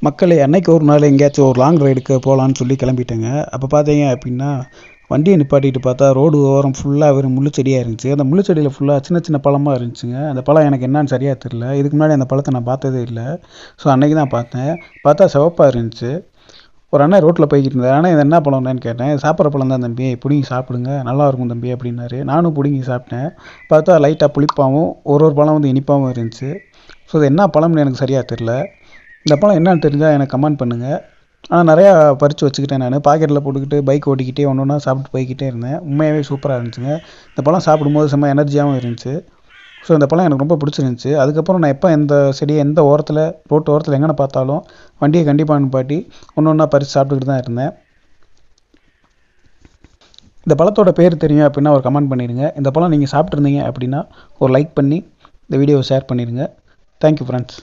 மக்களே அன்னைக்கு ஒரு நாள் எங்கேயாச்சும் ஒரு லாங் ரைடுக்கு போகலான்னு சொல்லி கிளம்பிட்டேங்க. அப்போ பார்த்தீங்க அப்படின்னா வண்டியை நிப்பாட்டிட்டு பார்த்தா ரோடு ஓரம் ஃபுல்லாக வெறும் முள்ளு செடியாக இருந்துச்சு. அந்த முள்ளு செடியில் ஃபுல்லாக சின்ன சின்ன பழமாக இருந்துச்சுங்க. அந்த பழம் எனக்கு என்னன்னு சரியாக தெரியல. இதுக்கு முன்னாடி அந்த பழத்தை நான் பார்த்ததே இல்லை. ஸோ அன்னைக்கு தான் பார்த்தேன். பார்த்தா சிவப்பாக இருந்துச்சு. ஒரு அண்ணன் ரோட்டில் போய்கிட்டு இருந்தார். ஆனால் இது என்ன பழம்னு கேட்டேன். சாப்பிட்ற பழம் தான் தம்பி, பிடுங்கி சாப்பிடுங்க, நல்லா இருக்கும் தம்பி அப்படின்னாரு. நானும் பிடுங்கி சாப்பிட்டேன். பார்த்தா லைட்டாக புளிப்பாகவும் ஒரு ஒரு பழம் வந்து இனிப்பாகவும் இருந்துச்சு. ஸோ இது என்ன பழம்னு எனக்கு சரியாக தெரில. இந்த பழம் என்னன்னு தெரிஞ்சால் எனக்கு கமெண்ட் பண்ணுங்கள். ஆனால் நிறையா பறித்து வச்சுக்கிட்டேன். நான் பாக்கெட்டில் போட்டுக்கிட்டு பைக் ஓட்டிக்கிட்டே ஒன்று ஒன்றா சாப்பிட்டு போய்கிட்டே இருந்தேன். உண்மையாகவே சூப்பராக இருந்துச்சுங்க. இந்த பழம் சாப்பிடும்போது செம்ம எனர்ஜியாகவும் இருந்துச்சு. ஸோ இந்த பழம் எனக்கு ரொம்ப பிடிச்சிருந்துச்சி. அதுக்கப்புறம் நான் எப்போ எந்த செடியை எந்த ஓரத்தில் ரோட்டு ஓரத்தில் எங்கே பார்த்தாலும் வண்டியை கண்டிப்பாக நிப்பாட்டி ஒன்று ஒன்றா பறித்து சாப்பிட்டுக்கிட்டு தான் இருந்தேன். இந்த பழத்தோட பேர் தெரியும் அப்படின்னா ஒரு கமெண்ட் பண்ணிடுங்க. இந்த பழம் நீங்கள் சாப்பிட்ருந்தீங்க அப்படின்னா ஒரு லைக் பண்ணி இந்த வீடியோவை ஷேர் பண்ணிடுங்க. Thank you friends.